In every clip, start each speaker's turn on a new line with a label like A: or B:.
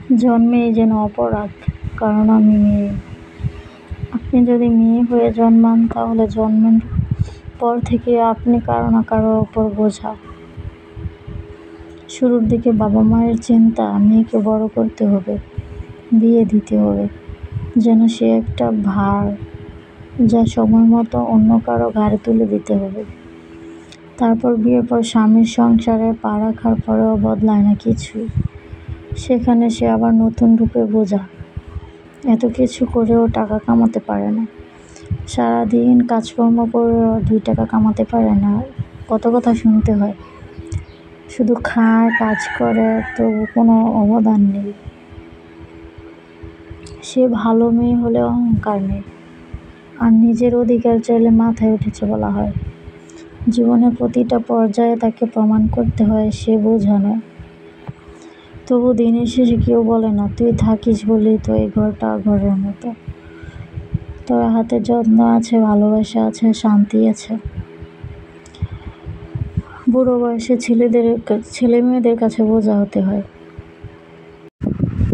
A: জন্মেই যেন অপরাধ, কারণ আমি মেয়ে। আপনি যদি মেয়ে হয়ে জন্মান তাহলে জন্মের পর থেকে আপনি কারো না কারো ওপর বোঝা। শুরুর দিকে বাবা মায়ের চিন্তা, মেয়েকে বড় করতে হবে, বিয়ে দিতে হবে, যেন সে একটা ভার যা সময় মতো অন্য কারো ঘাড়ে তুলে দিতে হবে। তারপর বিয়ের পর স্বামীর সংসারে পা রাখার পরেও বদলায় না কিছুই। সেখানে সে আবার নতুন রূপে বোঝা। এত কিছু করেও টাকা কামাতে পারে না, সারাদিন কাজকর্ম করেও 2 টাকা কামাতে পারে না। কত কথা শুনতে হয়, শুধু খায়, কাজ করে, তবু কোনো অবদান নেই। সে ভালো মেয়ে হলে অহংকার নেই, আর নিজের অধিকার চাইলে মাথায় উঠেছে বলা হয়। জীবনের প্রতিটা পর্যায়ে তাকে প্রমাণ করতে হয় সে বোঝা নয়। তবু দিনের শেষে কেউ বলে না, তুই থাকিস বলেই তো এই ঘরটা ঘরের মতো। তোর হাতে যত্ন আছে, ভালোবাসা আছে, শান্তি আছে। বুড়ো বয়সে ছেলে মেয়েদের কাছে বোঝা হতে হয়।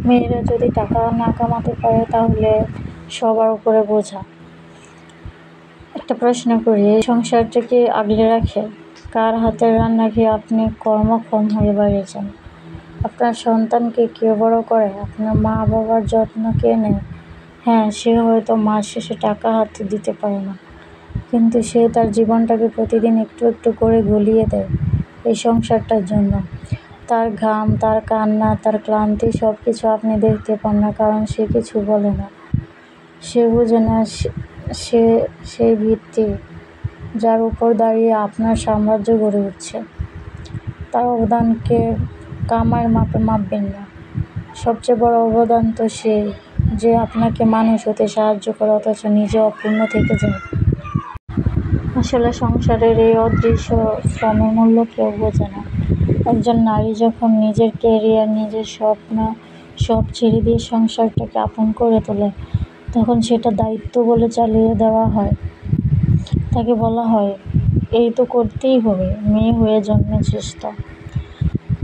A: মেয়েরা যদি টাকা না কামাতে পারে তাহলে সবার উপরে বোঝা। একটা প্রশ্ন করি, এই সংসারটা কি আগলে রাখে? কার হাতের রান্না খেয়ে আপনি কর্মক্ষম হয়ে বাড়ি যান? আপনার সন্তানকে কে বড় করে? আপনার মা বাবার যত্ন কে নেয়? হ্যাঁ, সে হয়তো মাস শেষে টাকা হাতে দিতে পারে না, কিন্তু সে তার জীবনটাকে প্রতিদিন একটু একটু করে গলিয়ে দেয় এই সংসারটার জন্য। তার ঘাম, তার কান্না, তার ক্লান্তি সবকিছু আপনি দেখতে পান না, কারণ সে কিছু বলে না। সে বোঝে না সে সেই ভিত্তি যার উপর দাঁড়িয়ে আপনার সাম্রাজ্য গড়ে উঠছে। তার অবদানকে কামার মাপে মাপবেন না। সবচেয়ে বড় অবদান তো সেই, যে আপনাকে মানুষ হতে সাহায্য করে অথচ নিজে অপূর্ণ থেকে যায়। আসলে সংসারের এই অদৃশ্য শ্রমের মূল্য কেউ বোঝে না। একজন নারী যখন নিজের ক্যারিয়ার, নিজের স্বপ্ন সব ছেড়ে দিয়ে সংসারটাকে আপন করে তোলে, তখন সেটা দায়িত্ব বলে চালিয়ে দেওয়া হয়। তাকে বলা হয়, এই তো করতেই হবে, মেয়ে হয়ে জন্মেছিস তো।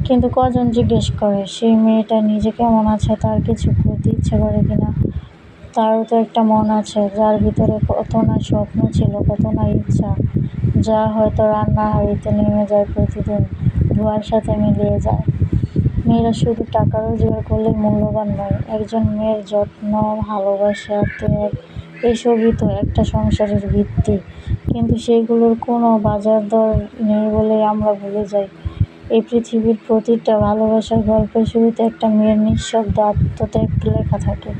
A: কিন্তু কজন জিজ্ঞেস করে সেই মেয়েটা নিজে কেমন আছে, তার কিছু করতে ইচ্ছে করে কিনা? তারও তো একটা মন আছে, যার ভিতরে কত না স্বপ্ন ছিল, কত না ইচ্ছা, যা হয়তো রান্নার হাঁড়িতে নেমে যায় প্রতিদিন, ধোঁয়ার সাথে মিলিয়ে যায়। মেয়েরা শুধু টাকা রোজগার করলেই মূল্যবান নয়। একজন মেয়ের যত্ন, ভালোবাসা, ত্যাগ এসবই তো একটা সংসারের ভিত্তি। কিন্তু সেগুলোর কোনো বাজার দর নেই বলেই আমরা ভুলে যাই। এই পৃথিবীর প্রতিটা ভালোবাসার গল্পের শুরুতে একটা মেয়ের নিঃশব্দ আত্মত্যাগ লেখা থাকে।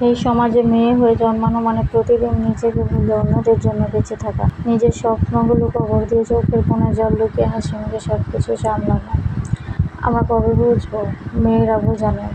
A: এই সমাজে মেয়ে হয়ে জন্মানো মানে প্রতিদিন নিজেকে ভুলে অন্যদের জন্য বেঁচে থাকা, নিজের স্বপ্নগুলো কবর দিয়ে চোখের কোণে জল লুকিয়ে হাসি মুখে সবকিছু সামলানো। আমরা কবে বুঝবো? মেয়েরা বোঝা নয়,